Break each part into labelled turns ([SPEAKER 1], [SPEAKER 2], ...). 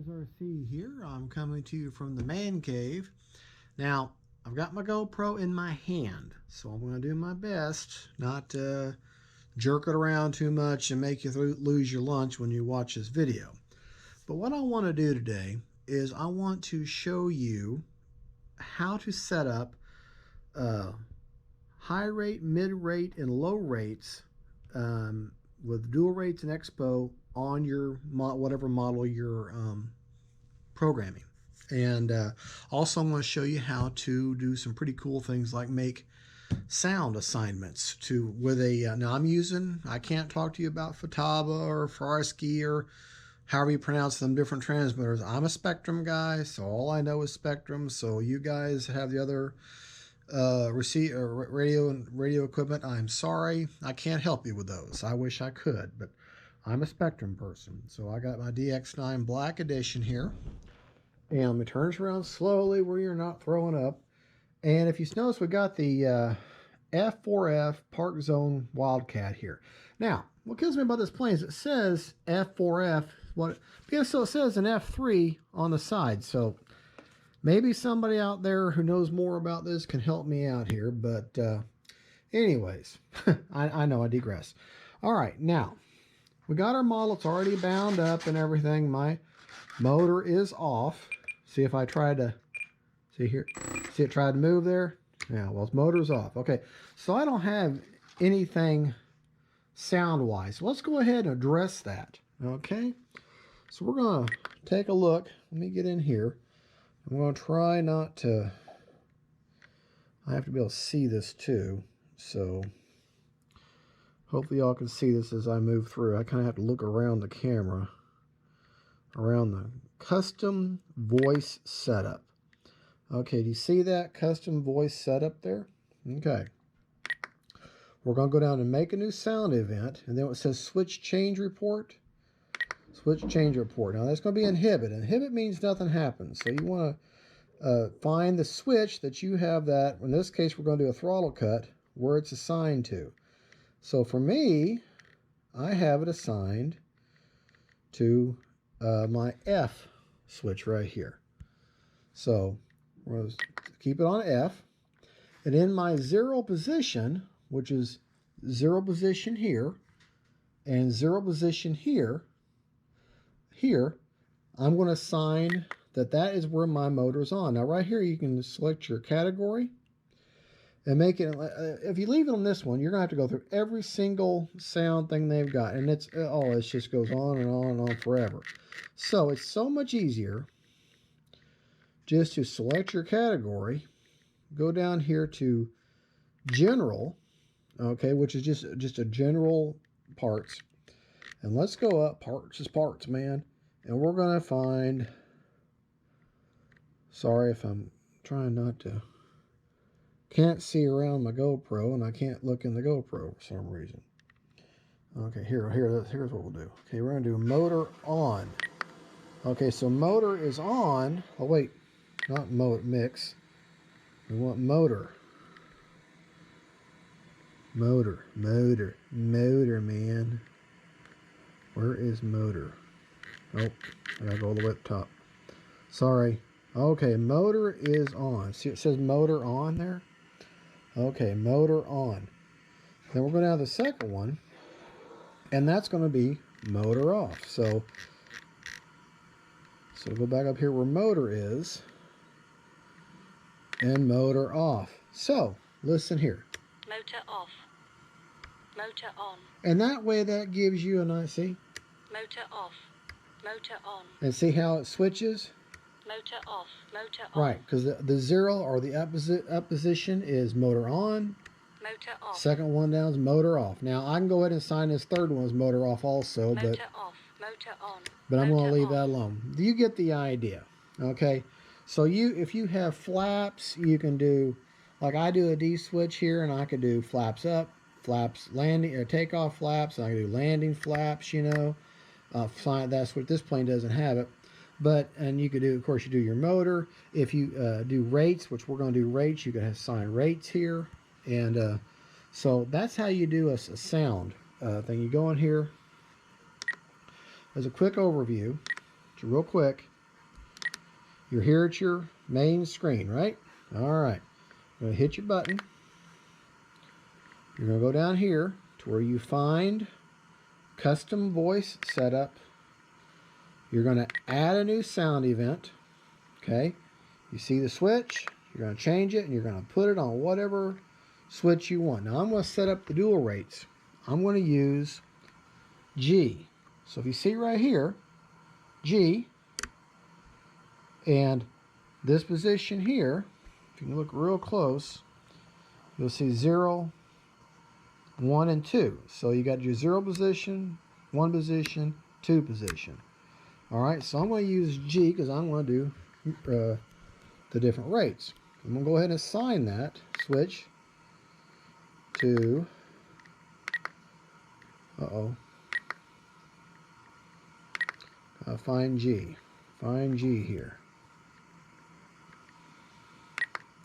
[SPEAKER 1] RC here. I'm coming to you from the man cave. Now, I've got my GoPro in my hand, so I'm going to do my best not to jerk it around too much and make you lose your lunch when you watch this video. But what I want to do today is I want to show you how to set up high rate, mid rate, and low rates with dual rates and Expo on your whatever model you're programming. And also I'm going to show you how to do some pretty cool things like make sound assignments to with a now I can't talk to you about Futaba or Farsky or however you pronounce them different transmitters. I'm a Spektrum guy, so all I know is Spektrum. So you guys have the other radio equipment. I'm sorry, I can't help you with those. I wish I could, but I'm a Spektrum person. So I got my DX9 Black Edition here, and it turns around slowly where you're not throwing up. And if you notice, we got the F4F Park Zone Wildcat here. Now, what kills me about this plane is it says F4F. So it says an F3 on the side. So maybe somebody out there who knows more about this can help me out here. But anyways, I know I digress. All right, now we got our model. It's already bound up and everything. My motor is off. See if I try to, see here, see it tried to move there? Yeah, well, its motor's off. Okay, so I don't have anything sound-wise. So let's go ahead and address that, okay? So we're going to take a look. Let me get in here. I'm going to try not to, I have to be able to see this too, so hopefully y'all can see this as I move through. I kind of have to look around the camera, around the custom voice setup. Okay, do you see that custom voice setup there? Okay. We're going to go down and make a new sound event, and then it says switch change report. Switch change report. Now that's going to be inhibit. Inhibit means nothing happens. So you want to find the switch that you have that. In this case, we're going to do a throttle cut where it's assigned to. So for me, I have it assigned to my F switch right here. So we're going to keep it on F. And in my zero position, which is zero position here and zero position here, I'm going to assign that is where my motor's on. Now right here you can select your category and make it, if you leave it on this one, you're going to have to go through every single sound thing they've got, and it just goes on and on and on forever. So it's so much easier just to select your category, go down here to general, okay, which is just a general parts. And let's go up, parts, man. And we're going to find, sorry if I'm trying not to, can't see around my GoPro, and I can't look in the GoPro for some reason. Okay, here's what we'll do. Okay, we're going to do motor on. Okay, so motor is on. Oh, wait, not mix. We want motor. Motor, man. Where is motor? Oh, I gotta go all the way up top. Sorry. Okay, motor is on. See, it says motor on there? Okay, motor on. Then we're going to have the second one, and that's going to be motor off. So go back up here where motor is, and motor off. So, listen here.
[SPEAKER 2] Motor off. Motor on.
[SPEAKER 1] And that way that gives you a nice, see?
[SPEAKER 2] Motor off. Motor on.
[SPEAKER 1] And see how it switches?
[SPEAKER 2] Motor off. Motor on.
[SPEAKER 1] Right, because the zero or the up position is motor on.
[SPEAKER 2] Motor off.
[SPEAKER 1] Second one down is motor off. Now I can go ahead and assign this third one as motor off also,
[SPEAKER 2] motor off. Motor on.
[SPEAKER 1] But I'm going to leave that alone. You get the idea, okay? So if you have flaps, you can do, like I do a D switch here, and I could do flaps up, flaps landing or takeoff flaps. I can do landing flaps, you know. That's what this plane doesn't have it. But, and you could do, of course, you do your motor. If you do rates, which we're going to do rates, you can assign rates here. And so that's how you do a sound thing. You go in here. As a quick overview, real quick, You're here at your main screen, right? All right. You're going to hit your button. You're going to go down here to where you find custom voice setup. You're going to add a new sound event. Okay. You see the switch. You're going to change it and you're going to put it on whatever switch you want. Now I'm going to set up the dual rates. I'm going to use G. So if you see right here, G, and this position here, if you can look real close, you'll see 0, 1, and 2. So you got your 0 position, 1 position, 2 position. All right, so I'm going to use G because I'm going to do the different rates. I'm going to go ahead and assign that switch to, find G. Find G here.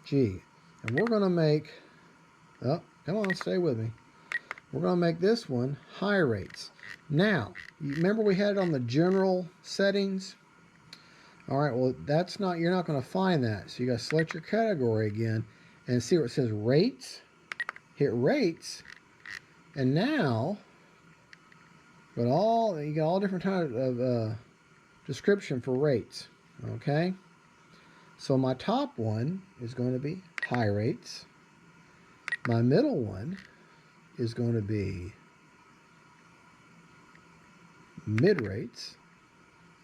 [SPEAKER 1] G. And we're going to make, oh, come on, stay with me. We're going to make this one high rates. Now, you remember we had it on the general settings? All right, well, that's not, you're not going to find that. So you got to select your category again and see where it says rates. Hit rates. And now, you got all different types of description for rates. Okay? So my top one is going to be high rates. My middle one is going to be mid rates.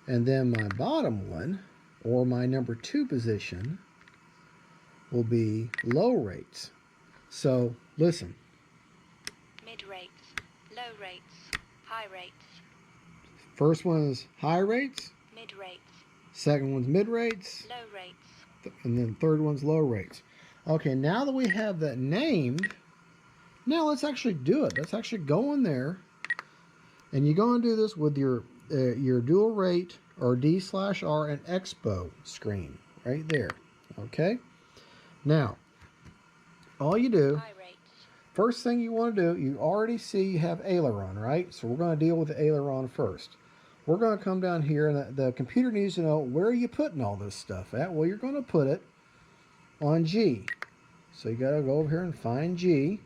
[SPEAKER 1] And then my bottom one, or my number 2 position, will be low rates. So listen.
[SPEAKER 2] Mid rates, low rates, high rates.
[SPEAKER 1] First one is high rates.
[SPEAKER 2] Mid rates.
[SPEAKER 1] Second one's mid rates.
[SPEAKER 2] Low rates.
[SPEAKER 1] And then third one's low rates. Okay, now that we have that named, now let's actually do it. Let's actually go in there, and you're going to do this with your dual rate or D/R and Expo screen right there. Okay. Now, all you do, first thing you want to do, you already see you have aileron, right? So we're going to deal with the aileron first. We're going to come down here, and the computer needs to know where are you putting all this stuff at. Well, you're going to put it on G. So you got to go over here and find G.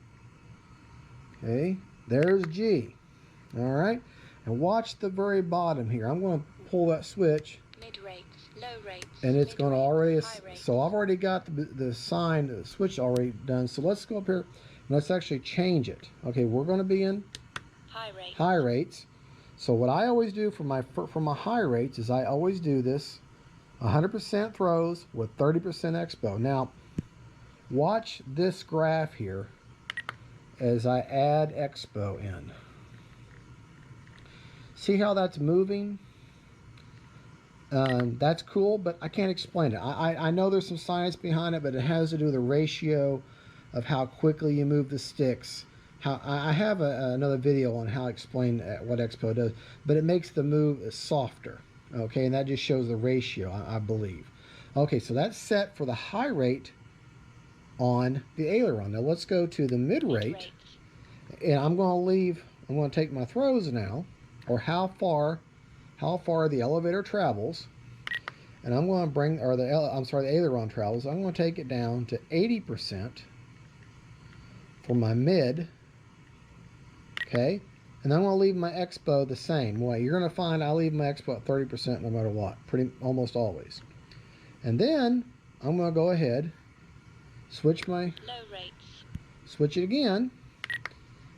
[SPEAKER 1] Okay, there's G. All right, and watch the very bottom here. I'm going to pull that switch.
[SPEAKER 2] Mid rates, low rates.
[SPEAKER 1] And it's going to already, so I've already got the sign, the switch already done. So let's go up here and let's actually change it. Okay, we're going to be in high rates. So what I always do for my high rates is I always do this 100% throws with 30% Expo. Now, watch this graph here as I add Expo in. See how that's moving? That's cool, but I can't explain it. I know there's some science behind it, but it has to do with the ratio of how quickly you move the sticks. I have another video on how to explain what Expo does, but it makes the move softer. Okay, and that just shows the ratio, I believe. Okay, so that's set for the high rate on the aileron. Now let's go to the mid rate, and I'm going to take my throws now, or how far the elevator travels, and I'm going to bring, or the aileron travels. I'm going to take it down to 80% for my mid. Okay, and I'm going to leave my Expo the same way. You're going to find I leave my Expo at 30% no matter what, almost always. And then I'm going to go ahead, switch my
[SPEAKER 2] low rates.
[SPEAKER 1] Switch it again,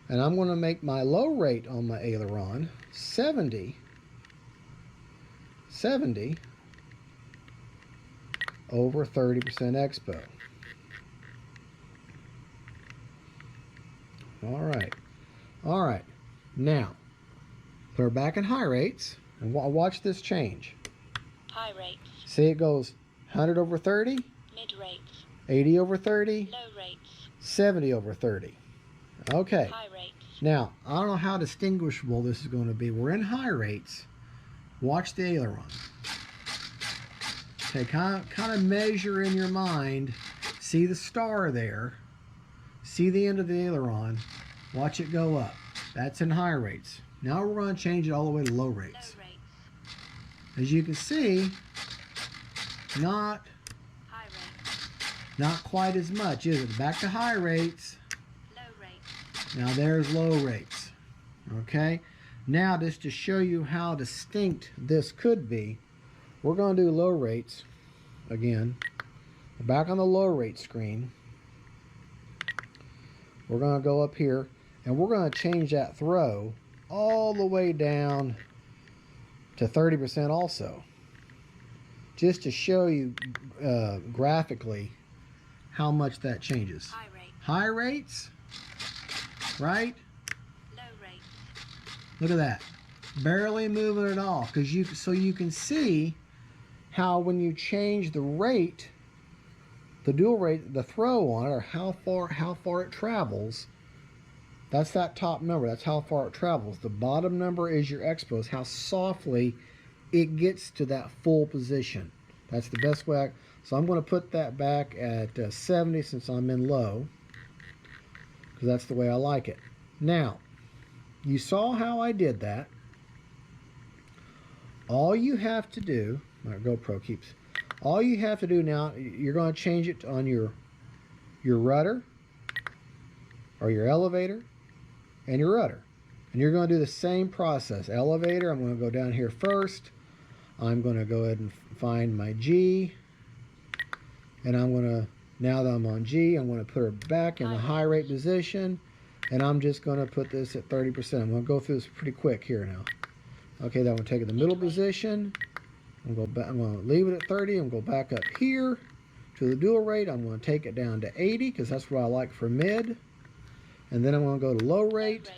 [SPEAKER 1] and I'm going to make my low rate on my aileron 70 over 30% Expo. All right. Now, put her back in high rates, and watch this change.
[SPEAKER 2] High rates.
[SPEAKER 1] See, it goes 100 over 30.
[SPEAKER 2] Mid rates.
[SPEAKER 1] 80 over 30.
[SPEAKER 2] Low rates.
[SPEAKER 1] 70 over 30. Okay.
[SPEAKER 2] High rates.
[SPEAKER 1] Now, I don't know how distinguishable this is going to be. We're in high rates. Watch the aileron. Okay, kind of measure in your mind. See the star there. See the end of the aileron. Watch it go up. That's in high rates. Now we're going to change it all the way to low rates. As you can see, Not
[SPEAKER 2] High rates.
[SPEAKER 1] Not quite as much, is it? Back to high rates.
[SPEAKER 2] Low rates.
[SPEAKER 1] Now there's low rates. Okay? Now just to show you how distinct this could be, we're going to do low rates again. We're back on the low rate screen. We're going to go up here and we're going to change that throw all the way down to 30% also. Just to show you graphically how much that changes.
[SPEAKER 2] High rates.
[SPEAKER 1] High rates, right?
[SPEAKER 2] Low rates.
[SPEAKER 1] Look at that. Barely moving at all. So you can see how when you change the rate, the dual rate, the throw on it, or how far it travels, that's that top number. That's how far it travels. The bottom number is your Expo, is how softly it gets to that full position. That's the best way. So I'm going to put that back at 70 since I'm in low, because that's the way I like it. Now, you saw how I did that. All you have to do, my GoPro keeps, all you have to do now, you're going to change it on your rudder, or your elevator, and your rudder. And you're going to do the same process. Elevator, I'm going to go down here first. I'm going to go ahead and find my G. And I'm going to, now that I'm on G, I'm going to put her back in the high rate position. And I'm just going to put this at 30%. I'm going to go through this pretty quick here now. Okay, then I'm going to take it in the middle position. I'm going to leave it at 30. I'm going to go back up here to the dual rate. I'm going to take it down to 80 because that's what I like for mid. And then I'm going to go to low rate.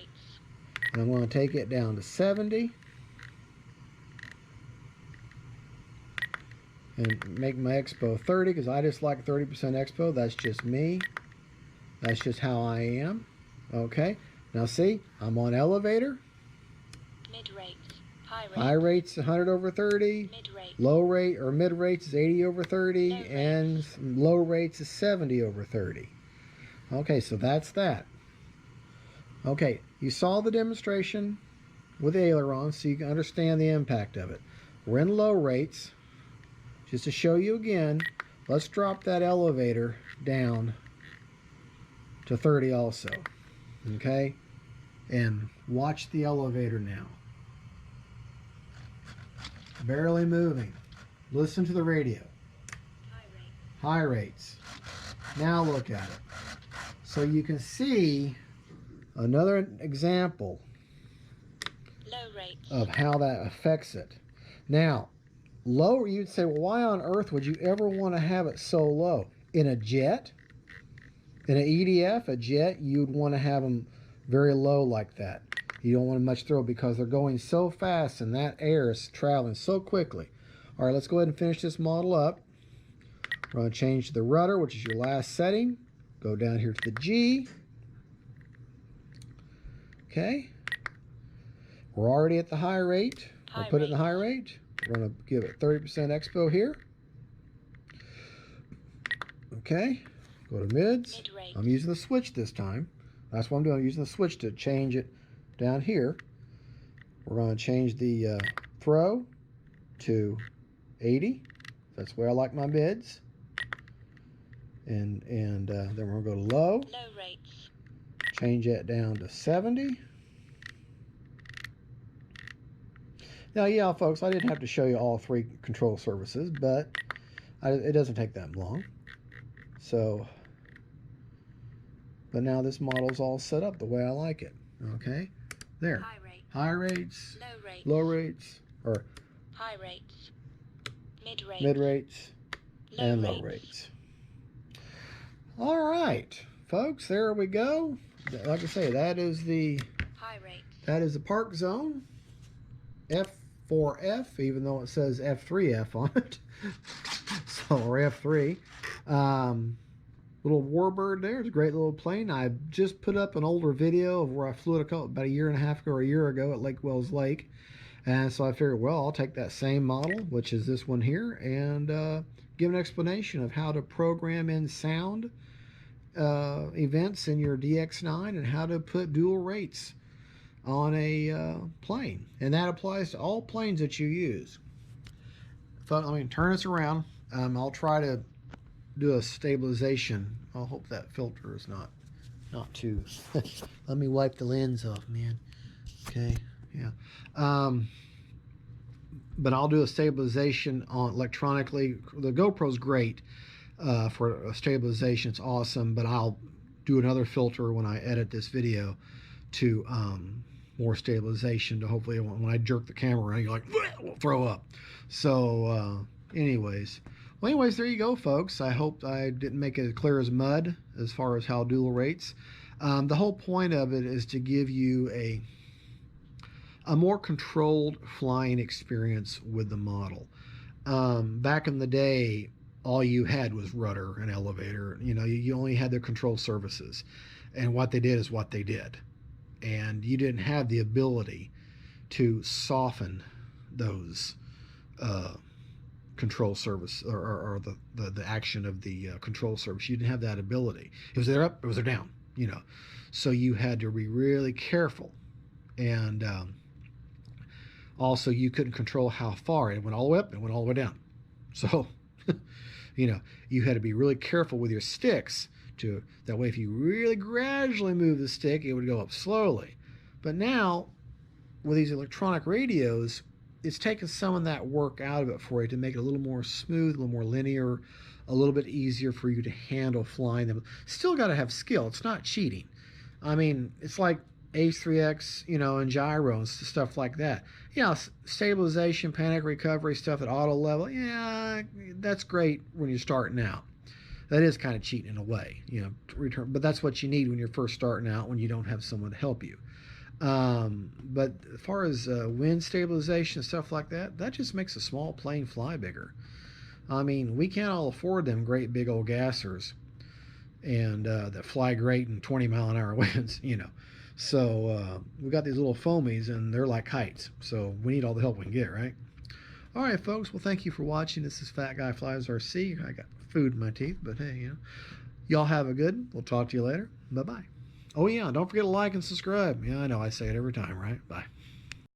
[SPEAKER 1] And I'm going to take it down to 70. And make my Expo 30 because I just like 30% Expo. That's just me. That's just how I am. Okay. Now see, I'm on elevator.
[SPEAKER 2] Mid rates. High rates.
[SPEAKER 1] High rate's 100 over 30.
[SPEAKER 2] Mid rates.
[SPEAKER 1] Low rate or mid rates is 80 over 30. And low rates is 70 over 30. Okay, so that's that. Okay, you saw the demonstration with the aileron so you can understand the impact of it. We're in low rates. Just to show you again, let's drop that elevator down to 30 also. Okay? And watch the elevator now. Barely moving. Listen to the radio. High rates. Now look at it. So you can see another example
[SPEAKER 2] Low rates.
[SPEAKER 1] of how that affects it. Now, low, you'd say, well, why on earth would you ever want to have it so low? In a jet, in an EDF, a jet, you'd want to have them very low like that. You don't want much throw because they're going so fast and that air is traveling so quickly. All right, let's go ahead and finish this model up. We're going to change the rudder, which is your last setting. Go down here to the G. Okay. We're already at the high rate. We'll put it in the high rate. We're going to give it 30% Expo here. Okay. Go to mids. I'm using the switch this time. That's what I'm doing. I'm using the switch to change it down here. We're going to change the throw to 80. That's where I like my mids. And then we're going to go to low.
[SPEAKER 2] Low rates.
[SPEAKER 1] Change that down to 70. Now, yeah, folks, I didn't have to show you all three control surfaces, but it doesn't take that long. So, but now this model is all set up the way I like it. Okay, there.
[SPEAKER 2] High rates.
[SPEAKER 1] High rates.
[SPEAKER 2] Low rates.
[SPEAKER 1] Low rates, or
[SPEAKER 2] High rates. Mid rates.
[SPEAKER 1] mid rates, and low rates. All right, folks, there we go. Like I say, that is the
[SPEAKER 2] High rates.
[SPEAKER 1] that is the park zone. F4F, even though it says F3F on it. So, or F3. Little warbird there. It's a great little plane. I just put up an older video of where I flew it about a year and a half ago or a year ago at Lake Wells Lake. And so I figured, well, I'll take that same model, which is this one here, and give an explanation of how to program in sound events in your DX9 and how to put dual rates on a plane. And that applies to all planes that you use. So, let me turn this around. I'll try to do a stabilization. I'll hope that filter is not too. Let me wipe the lens off, man. Okay, yeah. But I'll do a stabilization on electronically. The GoPro's great for a stabilization. It's awesome, but I'll do another filter when I edit this video to more stabilization to hopefully when I jerk the camera around, you're like, throw up. So anyways, there you go, folks. I hope I didn't make it as clear as mud as far as how dual rates. The whole point of it is to give you a more controlled flying experience with the model. Back in the day, all you had was rudder and elevator. You know, you only had the control surfaces, and what they did is what they did, and you didn't have the ability to soften those control surface or the action of the control surface. You didn't have that ability. It was there up, it was there down. You know, so you had to be really careful, and also you couldn't control how far it went all the way up and went all the way down. So you know, you had to be really careful with your sticks to that way. If you really gradually move the stick, it would go up slowly. But now with these electronic radios, it's taken some of that work out of it for you to make it a little more smooth, a little more linear, a little bit easier for you to handle flying them. Still got to have skill. It's not cheating. I mean, it's like H3X, you know, and gyro and stuff like that. Yeah, stabilization, panic recovery stuff at auto level. Yeah, that's great when you're starting out. That is kind of cheating in a way, you know, return. But that's what you need when you're first starting out, when you don't have someone to help you. But as far as wind stabilization and stuff like that, that just makes a small plane fly bigger. I mean, we can't all afford them great big old gassers and that fly great in 20-mile-an-hour winds, you know. So we got these little foamies, and they're like kites. So we need all the help we can get, right? All right, folks. Well, thank you for watching. This is Fat Guy Flies RC. I got food in my teeth, but hey, you know. Y'all have a good one. We'll talk to you later. Bye-bye. Oh, yeah, don't forget to like and subscribe. Yeah, I know. I say it every time, right? Bye.